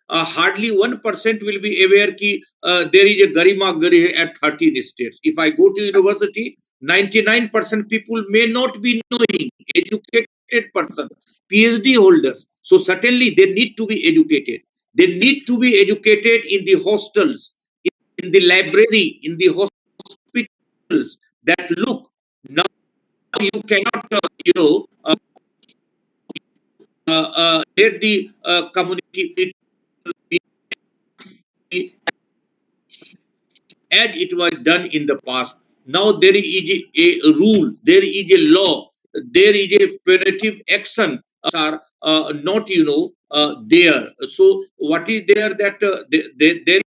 Hardly 1% will be aware ki there is a garima gari at 13 states. If I go to university, 99% people may not be knowing. Educated person, PhD holders. So certainly they need to be educated. They need to be educated in the hostels, in the library, in the hospitals. That look, now you cannot, let the community be as it was done in the past. Now there is a rule, there is a law, there is a punitive action are not, there. So what is there, that there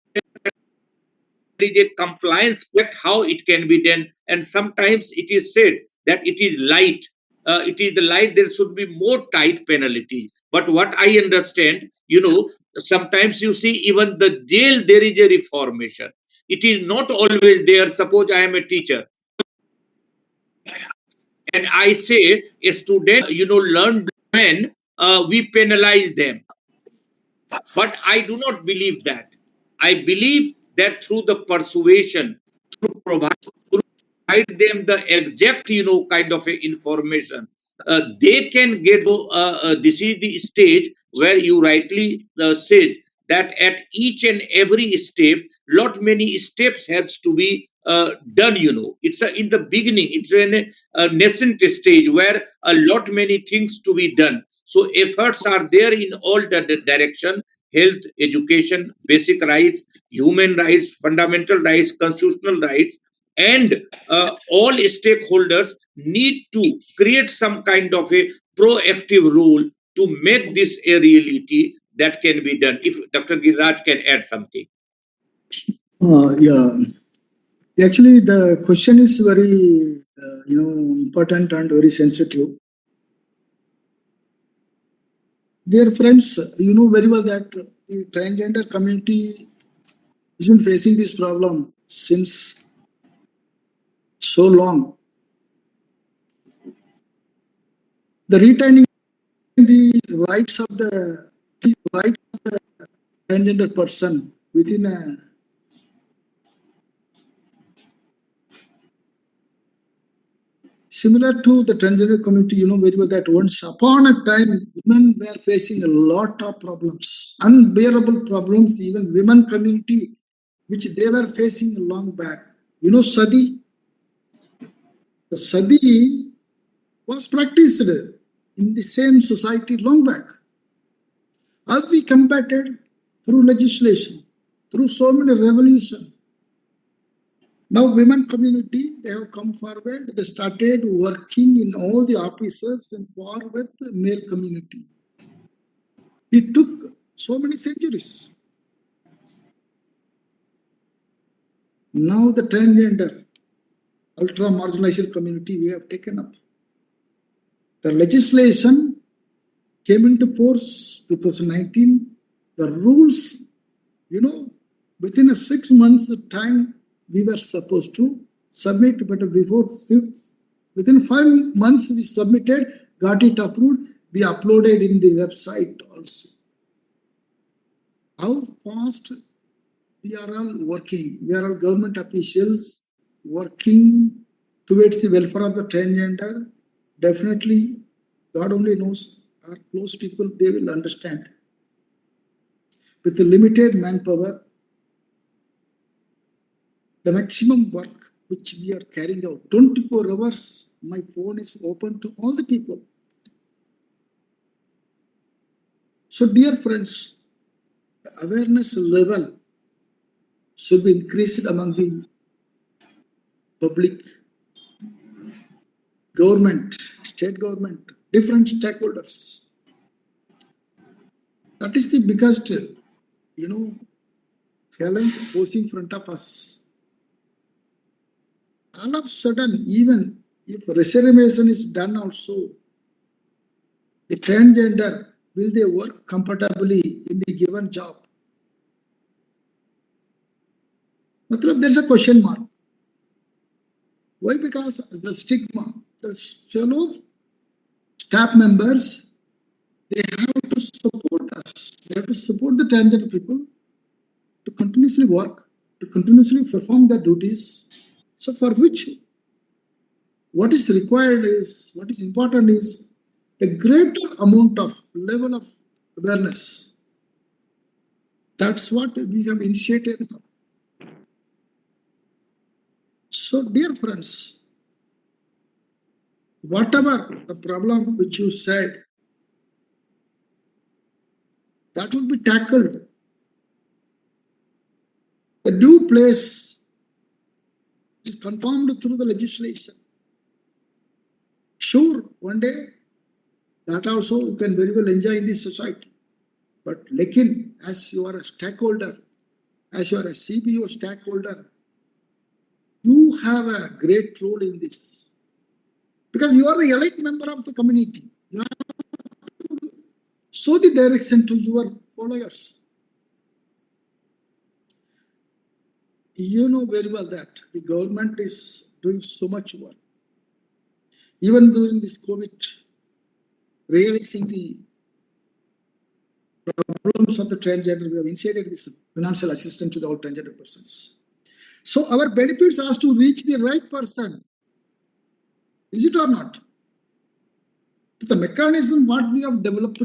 is a compliance with how it can be done, and sometimes it is said that it is light. It is the light, there should be more tight penalty. But what I understand, sometimes you see even the jail there is a reformation. It is not always there. Suppose I am a teacher and I say a student, learn when we penalize them. But I do not believe that. I believe that through the persuasion, through provide them the exact, kind of information, they can get. This is the stage where you rightly said that at each and every step, lot many steps has to be done. It's in the beginning. It's in a nascent stage where a lot many things to be done. So efforts are there in all the direction: health, education, basic rights, human rights, fundamental rights, constitutional rights, and all stakeholders need to create some kind of a proactive role to make this a reality that can be done. If Dr. Giriraj can add something. Yeah. Actually, the question is very, important and very sensitive. Dear friends, you know very well that the transgender community has been facing this problem since so long. The retaining the rights of the transgender person within a similar to the transgender community, you know very well that once upon a time, women were facing a lot of problems, unbearable problems, even women community, which they were facing long back. Sati? The Sati was practiced in the same society long back. How we combated through legislation, through so many revolutions. Now women community, they have come forward, they started working in all the offices and war with the male community. It took so many centuries. Now the transgender, ultra marginalized community we have taken up. The legislation came into force 2019. The rules, within a 6 months time we were supposed to submit, but within 5 months we submitted, got it approved, we uploaded in the website also. How fast we are all working. We are all government officials working towards the welfare of the transgender. Definitely, God only knows, our close people, they will understand. With the limited manpower, the maximum work which we are carrying out. 24 hours, my phone is open to all the people. So, dear friends, the awareness level should be increased among the public, government, state government, different stakeholders. That is the biggest, challenge posing in front of us. All of a sudden, even if reservation is done also, the transgender, will they work comfortably in the given job? There's a question mark. Why? Because the stigma, the fellow staff members, they have to support us. They have to support the transgender people to continuously work, to continuously perform their duties. So for which, what is required is, what is important is a greater amount of level of awareness. That's what we have initiated. So dear friends, whatever the problem which you said, that will be tackled. The due place is confirmed through the legislation. Sure, one day that also you can very well enjoy in this society. But lekin, as you are a stakeholder, as you are a CBO stakeholder, you have a great role in this. Because you are the elite member of the community. You have to show the direction to your followers. You know very well that the government is doing so much work. Even during this COVID, realizing the problems of the transgender, we have initiated this financial assistance to the all transgender persons. So our benefits has to reach the right person. Is it or not? The mechanism what we have developed,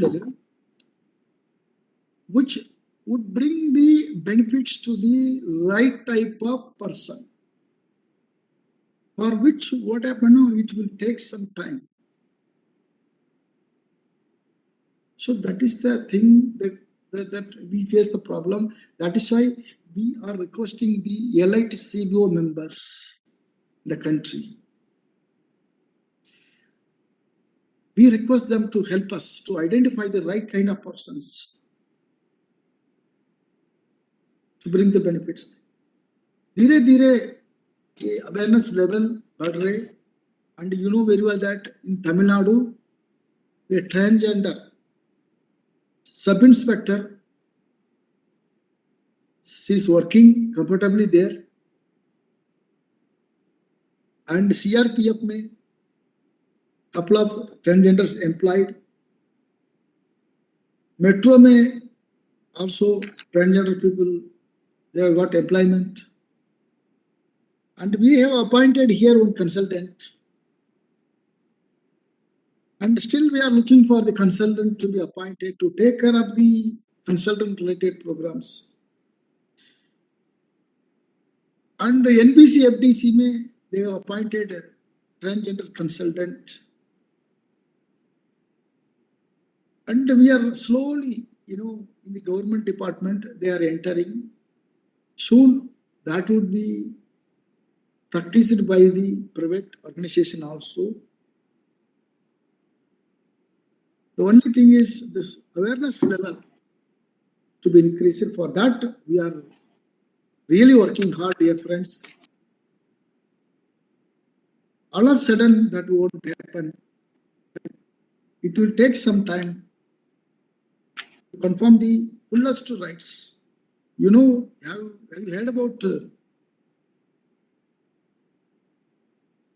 which would bring the benefits to the right type of person, for which what happened, it will take some time. So that is the thing that we face the problem. That is why we are requesting the elite CBO members in the country. We request them to help us to identify the right kind of persons to bring the benefits. Dhire dhire awareness level बढ़ रहे, and you know very well that in Tamil Nadu, a transgender sub-inspector, she is working comfortably there, and CRPF में couple of transgenders employed. Metro में also transgender people, they have got employment. And we have appointed here one consultant. And still we are looking for the consultant to be appointed to take care of the consultant related programs. And the NBC FDC में they have appointed a transgender consultant. And we are slowly, in the government department, they are entering. Soon that would be practiced by the private organization also. The only thing is this awareness level to be increased. For that, we are really working hard, dear friends. All of a sudden, that won't happen. It will take some time to confirm the fullest rights. Have you heard about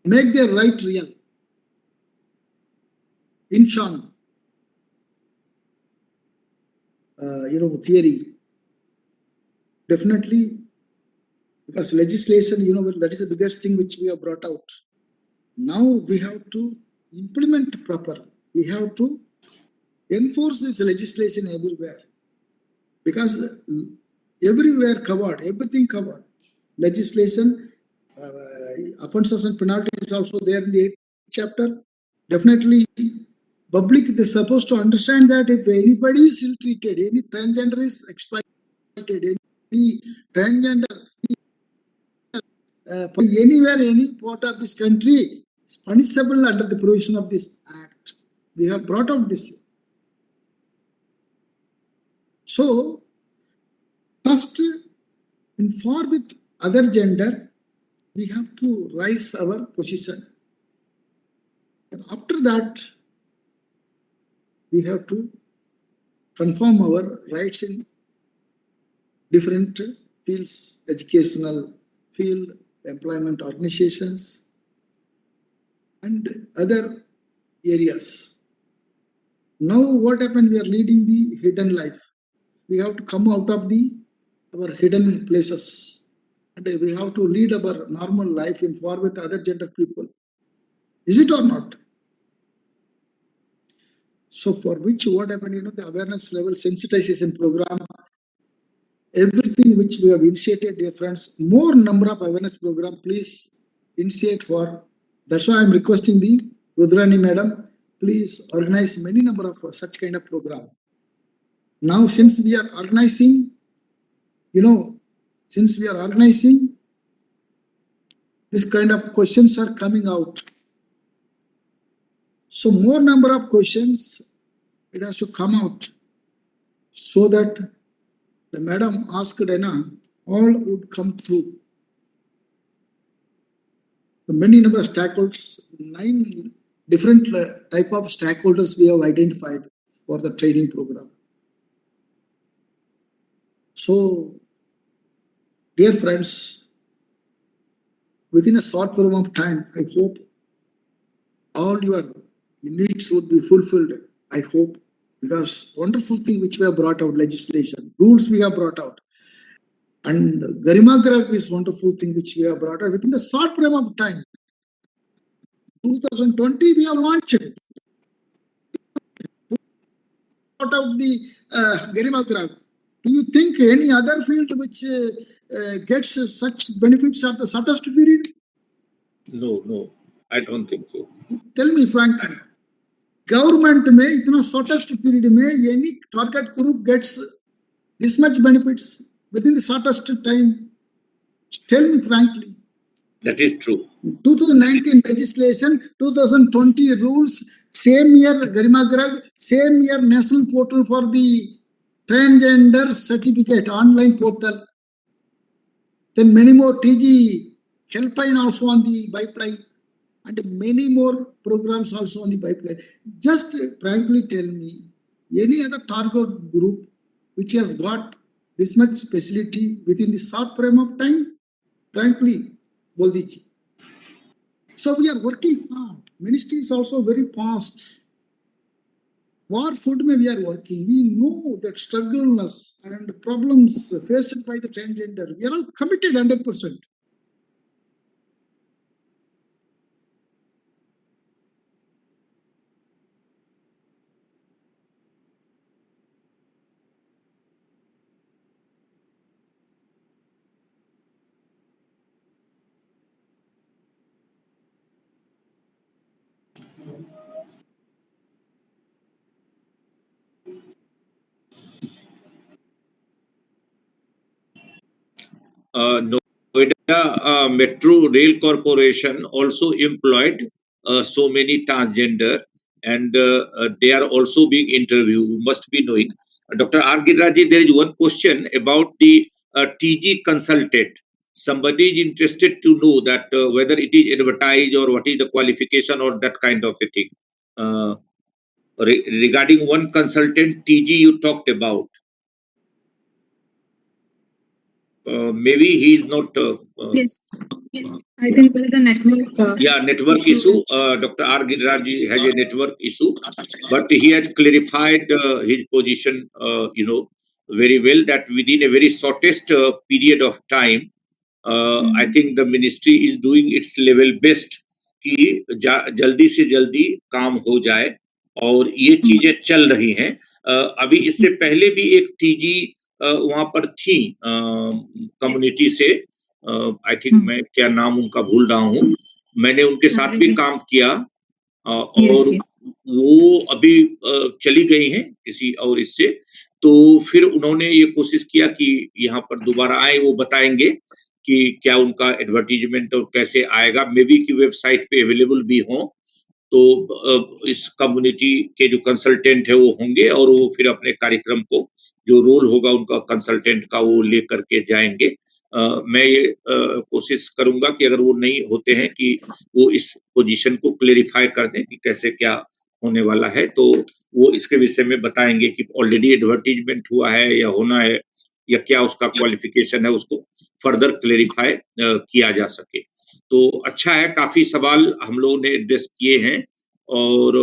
make their right real? Inchon, theory. Definitely, because legislation, that is the biggest thing which we have brought out. Now we have to implement properly. We have to enforce this legislation everywhere. Because everywhere covered, everything covered. Legislation offences and penalties also there in the 8th chapter. Definitely, public is supposed to understand that if anybody is ill-treated, any transgender is exploited, any transgender anywhere, any part of this country is punishable under the provision of this act. We have brought out this. So, first, in far with other gender, we have to rise our position. And after that, we have to confirm our rights in different fields, educational field, employment organizations, and other areas. Now what happened? We are leading the hidden life. We have to come out of our hidden places. And we have to lead our normal life in par with other gender people. Is it or not? So for which what happened, the awareness level sensitization program, everything which we have initiated, dear friends, more number of awareness program, please initiate for. That's why I'm requesting the Rudrani madam, please organize many number of such kind of program. Now, since we are organizing, this kind of questions are coming out. So more number of questions, it has to come out so that the madam asked, all would come true. The many number of stakeholders, 9 different type of stakeholders we have identified for the training program. So, dear friends, within a short period of time, I hope all your needs would be fulfilled. I hope, because wonderful thing which we have brought out, legislation, rules we have brought out, and Garima Graph is wonderful thing which we have brought out within the short period of time. 2020 we have launched it. Out of the Garima Graph. Do you think any other field which gets such benefits at the shortest period? No, I don't think so. Tell me frankly, government may itna shortest period may any target group gets this much benefits within the shortest time. Tell me frankly. That is true. 2019 legislation, 2020 rules, same year Garima Graph, same year national portal for the transgender certificate, online portal. Then many more TG helpline also on the pipeline, and many more programs also on the pipeline. Just frankly tell me, any other target group which has got this much facility within the short frame of time? Frankly, Boldiji. So we are working hard. Ministry is also very fast. War food mein we are working. We know that struggles and problems faced by the transgender. We are all committed 100%. Noida Metro Rail Corporation also employed so many transgender, and they are also being interviewed. You must be knowing. Dr. R. Giriraji, there is one question about the TG consultant. Somebody is interested to know that whether it is advertised or what is the qualification or that kind of a thing. Regarding one consultant TG you talked about. Maybe he is not. Yes. I think there is a network. Network issue. Dr. R. Giriraji has a network issue, but he has clarified his position, very well, that within a very shortest period of time, I think the ministry is doing its level best कि जल्दी से जल्दी काम हो जाए, और ये चीजें चल रही हैं. अभी इससे पहले भी एक टीजी वहां पर थी कम्युनिटी से, आई थिंक मैं क्या नाम उनका भूल रहा हूँ, मैंने उनके साथ भी काम किया और वो अभी चली गई हैं किसी और इससे। तो फिर उन्होंने ये कोशिश किया कि यहाँ पर दोबारा आए, वो बताएंगे कि क्या उनका एडवर्टीजमेंट और कैसे आएगा, मे बी कि वेबसाइट पे अवेलेबल भी हो। तो इस कम्युनिटी के जो कंसल्टेंट है वो होंगे और वो फिर अपने कार्यक्रम को, जो रोल होगा उनका कंसल्टेंट का, वो ले करके जाएंगे। मैं ये कोशिश करूंगा कि अगर वो नहीं होते हैं कि वो इस पोजीशन को क्लेरिफाई कर दें कि कैसे क्या होने वाला है, तो वो इसके विषय में बताएंगे कि ऑलरेडी एडवर्टीजमेंट हुआ है या होना है या क्या उसका क्वालिफिकेशन है, उसको फर्दर क्लेरिफाई किया जा सके। तो अच्छा है, काफी सवाल हम लोगों ने एड्रेस किए हैं और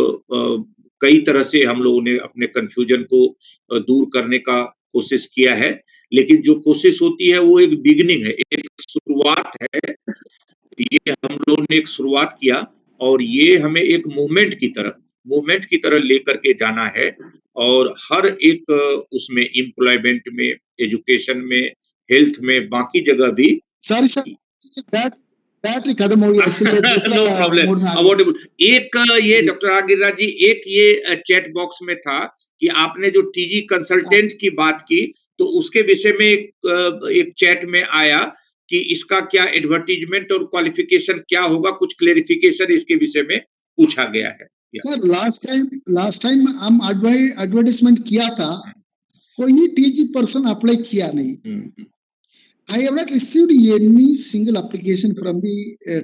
कई तरह से हम लोगों ने अपने कंफ्यूजन को दूर करने का कोशिश किया है। लेकिन जो कोशिश होती है वो एक बिगिनिंग है, एक शुरुआत है। ये हम लोगों ने एक शुरुआत किया और ये हमें एक मूवमेंट की तरह लेकर के जाना है और हर एक उसमें एम्प्लॉयमेंट में, एजुकेशन में, हेल्थ में, बाकी जगह भी। सॉरी बैटरी खत्म हो गया इसलिए नो प्रॉब्लम। एक ये डॉक्टर आर गिरिराज जी, एक ये चैट बॉक्स में था कि आपने जो टीजी कंसल्टेंट की बात की, तो उसके विषय में एक चैट में आया कि इसका क्या एडवर्टीजमेंट और क्वालिफिकेशन क्या होगा, कुछ क्लेरिफिकेशन इसके विषय में पूछा गया है। सर लास्ट टाइम हम एडवर्टाइजमेंट किया था, कोई टीजी पर्सन अप्लाई किया नहीं। I have not received any single application from the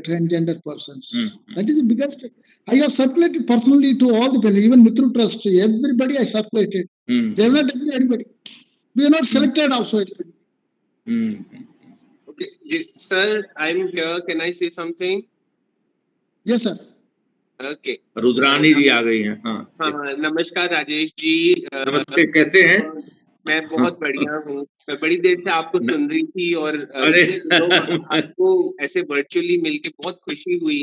transgender persons. That is the biggest. I have circulated personally to all the people, even Mitru Trust, everybody I circulated. They have not taken anybody. We are not selected also. Okay, sir, I'm here. Can I say something? Yes, sir. Okay. Rudrani जी आ गई हैं। हाँ, नमस्कार राजेश जी। नमस्ते, कैसे हैं? मैं बहुत बढ़िया हूँ। मैं बड़ी देर से आपको सुन रही थी और आपको ऐसे वर्चुअली मिलके बहुत खुशी हुई।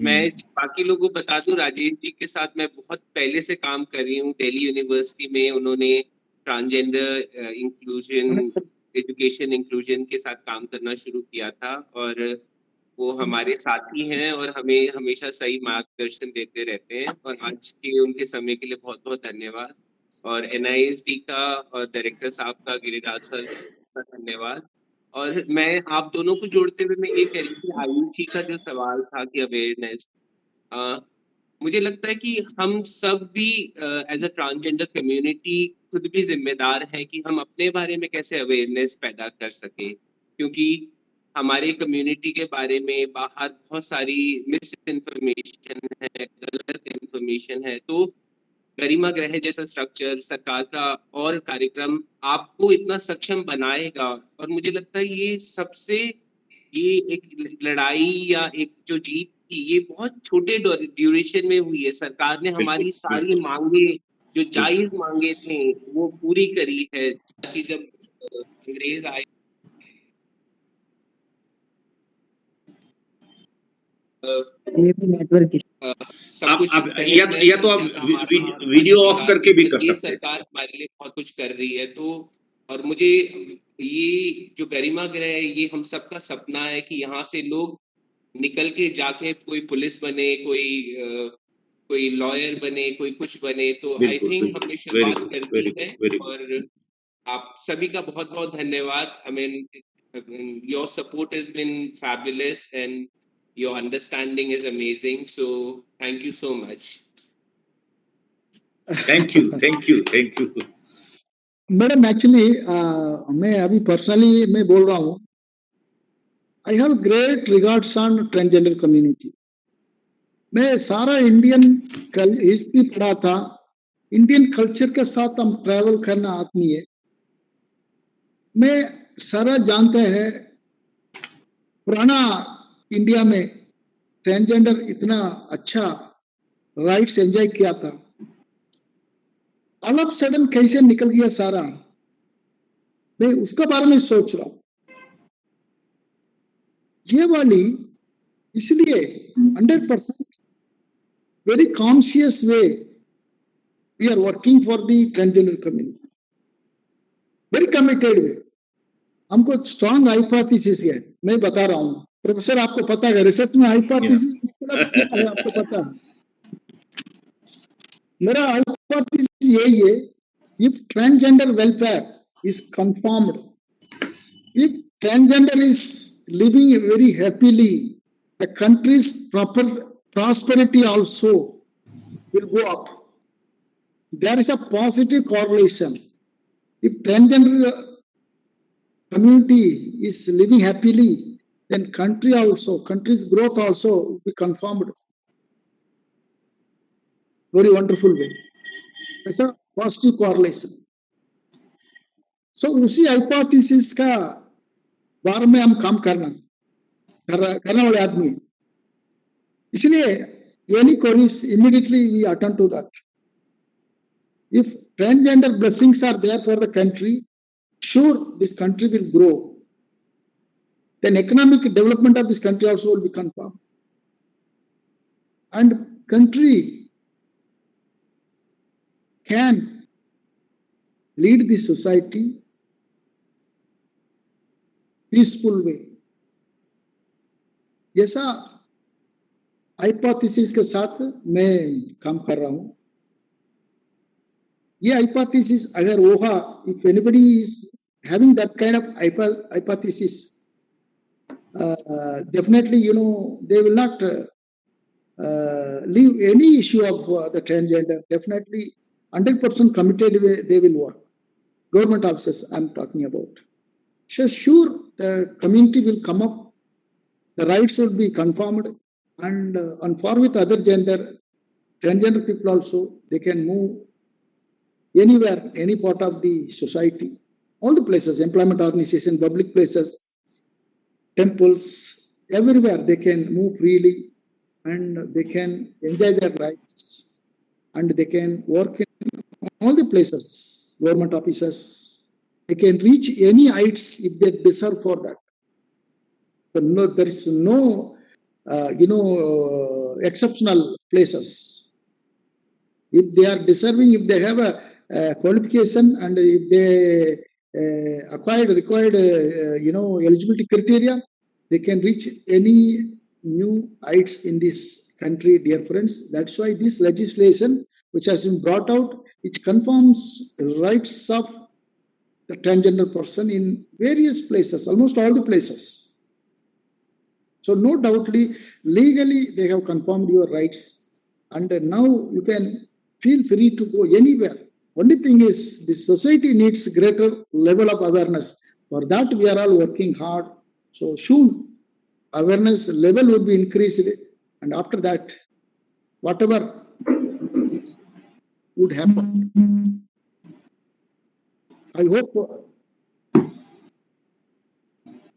मैं बाकी लोगों को बता दूं, राजेश जी के साथ मैं बहुत पहले से काम कर रही हूँ दिल्ली यूनिवर्सिटी में। उन्होंने ट्रांसजेंडर इंक्लूजन, एजुकेशन इंक्लूजन के साथ काम करना शुरू किया था और वो हमारे साथी हैं और हमें हमेशा सही मार्गदर्शन देते रहते हैं। और आज के उनके समय के लिए बहुत बहुत धन्यवाद। और NISD का और डायरेक्टर साहब का, गिरिराज सर का धन्यवाद। और मैं आप दोनों को जोड़ते हुए मैं ये कह रही थी, आयुषी का जो सवाल था कि अवेयरनेस, मुझे लगता है कि हम सब भी एज अ ट्रांसजेंडर कम्युनिटी खुद भी जिम्मेदार है कि हम अपने बारे में कैसे अवेयरनेस पैदा कर सके, क्योंकि हमारे कम्युनिटी के बारे में बाहर बहुत सारी मिस इन्फॉर्मेशन है, गलत इन्फॉर्मेशन है। तो गरिमा गृह जैसा स्ट्रक्चर, सरकार का और कार्यक्रम आपको इतना सक्षम बनाएगा। और मुझे लगता है ये सबसे, ये एक लड़ाई या एक जो जीत थी, ये बहुत छोटे ड्यूरेशन में हुई है। सरकार ने हमारी सारी मांगे, जो जायज मांगे थे, वो पूरी करी है। ताकि जब अंग्रेज आए सब कुछ, या तो आप वीडियो ऑफ करके भी कर सकते हैं। सरकार हमारे लिए बहुत कुछ कर रही है। तो और मुझे ये जो गरिमा गृह है, ये हम सबका सपना है कि यहाँ से लोग निकल के जाके कोई पुलिस बने, कोई लॉयर बने, कोई कुछ बने। तो आई थिंक हमने शुरुआत कर दी है और आप सभी का बहुत बहुत धन्यवाद। I mean, your support has been fabulous and your understanding is amazing. So thank you so much. Thank you. Madam actually मैं अभी पर्सनली मैं बोल रहा हूँ, I have great regards on transgender community. मैं सारा इंडियन हिस्ट्री पढ़ा था, इंडियन कल्चर के साथ हम ट्रैवल करना आदमी है। मैं सारा जानते हैं पुराना इंडिया में ट्रांसजेंडर इतना अच्छा राइट्स एंजॉय किया था, ऑल ऑफ सडन कैसे निकल गया सारा, मैं उसका बारे में सोच रहा हूं। ये वाली इसलिए 100% very conscious way we are working for the transgender community, very committed way. हमको स्ट्रॉन्ग हाइपोथेसिस है, मैं बता रहा हूँ प्रोफेसर, आपको पता है रिसर्च में हाइपोथेसिस मतलब क्या है आपको पता है? मेरा हाइपोथेसिस यही है, if transgender welfare is confirmed, if transgender is living very happily, the country's prosperity also will go up. There is a positive correlation. If transgender community is living happily, then country's growth also will be confirmed. Very wonderful way. It's a positive correlation. So उसी हाइपोथेसिस का बारे में हम काम करने वाले आदमी, इसलिए any queries immediately we attend to that. If transgender blessings are there for the country, sure this country will grow. Then economic development of this country also will be confirmed. And country can lead the society peaceful way. जैसा हाइपोथेसिस के साथ मैं काम कर रहा हूं, ये हाइपोथेसिस अगर होगा, if anybody is having that kind of hypothesis, definitely they will not leave any issue of the transgender. Definitely 100% committed they will work. Government officers I'm talking about. So sure the community will come up, the rights will be confirmed, and on par with other transgender people also, they can move anywhere, any part of the society, all the places, employment organization, public places, temples, everywhere they can move freely and they can enjoy their rights and they can work in all the places, government offices. They can reach any heights if they deserve for that. So no, there is no, exceptional places. If they are deserving, if they have a qualification and if they required, eligibility criteria, they can reach any new heights in this country, dear friends. That's why this legislation, which has been brought out, which confirms the rights of the transgender person in various places, almost all the places. So no doubtly, legally they have confirmed your rights, and now you can feel free to go anywhere. Only thing is, the society needs greater level of awareness. For that, we are all working hard. So soon, awareness level will be increased, and after that, whatever would happen. I hope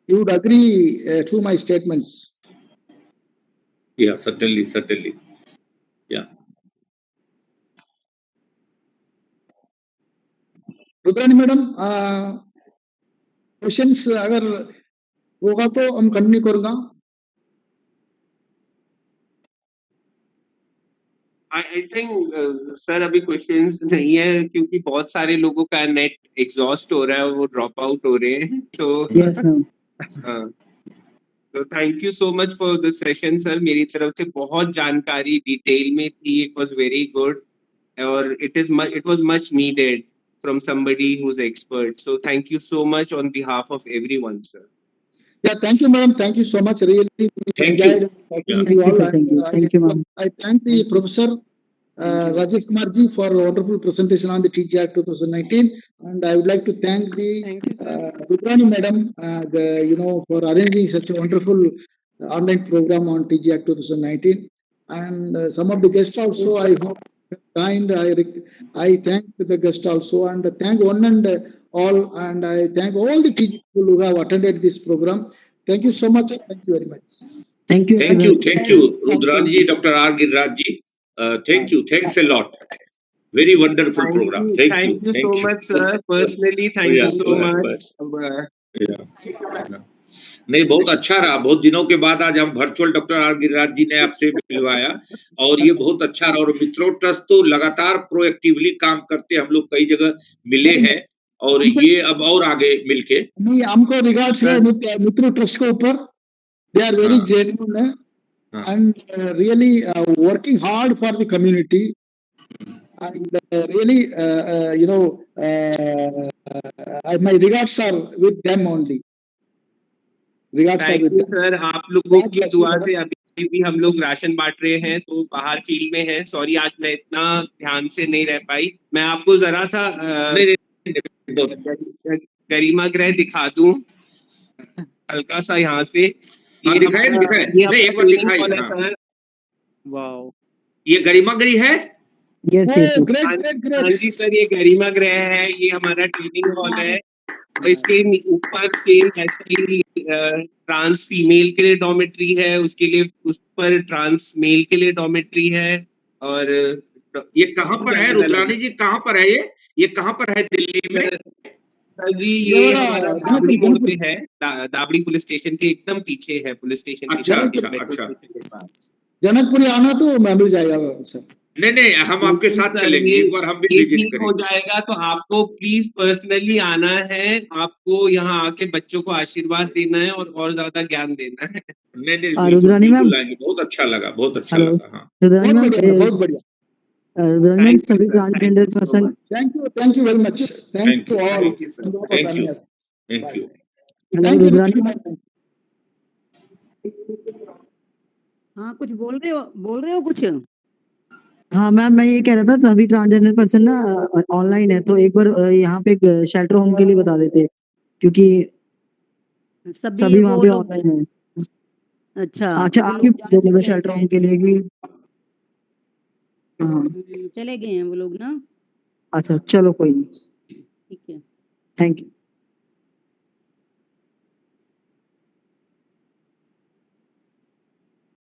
you would agree to my statements. Yeah, certainly. Yeah. Rudrani madam, questions अगर होगा तो हम कंटिन्यू करूंगा. I think सर अभी क्वेश्चंस नहीं है क्योंकि बहुत सारे लोगों का नेट एग्जॉस्ट हो रहा है, वो ड्रॉप आउट हो रहे हैं, तो Yes, sir. तो thank you so much for the session sir. मेरी तरफ से बहुत जानकारी डिटेल में थी. इट वाज वेरी गुड और it was much needed from somebody who's expert. So thank you so much on behalf of everyone, sir. Yeah, thank you, madam. Thank you so much. Really, Thank you. talking with Thank you, all. sir. Thank you. Thank you, ma'am. I thank the professor Rajesh Kumar ji for a wonderful presentation on the TG Act 2019, and I would like to thank the Rudrani madam, for arranging such a wonderful online program on TG Act 2019, and some of the guests also. I hope kind. I thank the guest also, and thank one and all, and I thank all the TG people who have attended this program. Thank you so much. Thank you very much. Thank you. Thank you, Rudrani ji, Dr. R. Giriraj ji. Thank you. Thanks a lot. Very wonderful program. Thank you so much, sir. Personally, thank you so much. नहीं, बहुत अच्छा रहा. बहुत दिनों के बाद आज हम virtual doctor R Giriraj ji ने आपसे मिलवाया और ये बहुत अच्छा रहा. और मित्रों ट्रस्ट तो लगातार प्रोएक्टिवली काम करते, हम लोग कई जगह मिले हैं और ये अब और आगे मिलके नहीं, हमको रिगार्ड्स है मित्र ट्रस्ट के ऊपर, दे आर वेरी हाँ। जेन्युइन हाँ। and really working hard for the community and really my regards are with them only. Regards are thank with you them. Sir, आप लोगों God की bless you, दुआ brother. से अभी भी हम लोग राशन बांट रहे हैं, तो बाहर फील्ड में है। सॉरी आज मैं इतना ध्यान से नहीं रह पाई। मैं आपको जरा सा गरिमा गृह दिखा दूं हल्का सा यहाँ से। हाँ, दिखाए दिखाए, नहीं एक बार दिखाई। है हाँ। सर। वाओ, ये गरिमागरी है। Yes, yes, Oh, yes. great, हाँ great, हाँ great. जी सर, ये गरिमा गृह है, ये हमारा ट्रेनिंग हॉल है। इसके ऊपर सेम ऐसे ही ट्रांस फीमेल के लिए डॉमेट्री है, उसके लिए उस पर ट्रांस मेल के लिए डॉमेट्री है। और ये कहाँ पर है रुद्रानी जी, कहाँ पर है ये कहाँ पर है दिल्ली में? सर जी ये हमारा दाबड़ी मोड़ पे है, दाबड़ी पुलिस स्टेशन के एकदम पीछे है, पुलिस स्टेशन के अच्छा, पीछे, अच्छा, मेट्रो अच्छा। स्टेशन के पास। जनकपुरी आना तो मैं मिल जाएगा सर। नहीं हम आपके साथ सर, चलेंगे, ये- एक बार हम भी ये विजिट ठीक हो करेंगे। जाएगा तो आपको प्लीज पर्सनली आना है, आपको यहाँ आके बच्चों को आशीर्वाद देना है और ज्यादा ज्ञान देना है। नहीं रुद्रानी बिल्कुल मैम। लाएंगे, बहुत अच्छा लगा, बहुत अच्छा हेलो लगा। हाँ, रुद्रानी मैम, बहुत बढ़िया। रुद्रानी मैम Thank you, सभी sir. Transgender Thank you so person, much. Thank you very much. Thank you all. Thank you, sir. Thank you, thank you. Hello Thank you. Rudrani ma'am. हाँ कुछ बोल रहे हो कुछ? हाँ मैम, मैं ये कह रहा था सभी ट्रांसजेंडर पर्सन ना ऑनलाइन है, तो एक बार यहाँ पे एक शेल्टर होम के लिए बता देते, क्योंकि सभी वहाँ वो पे लोग ऑनलाइन है। अच्छा अच्छा, वो आप ही लोग बोल दो शेल्टर होम के लिए भी। हाँ, चले गए हैं वो लोग ना। अच्छा चलो कोई नहीं, ठीक है। Thank you.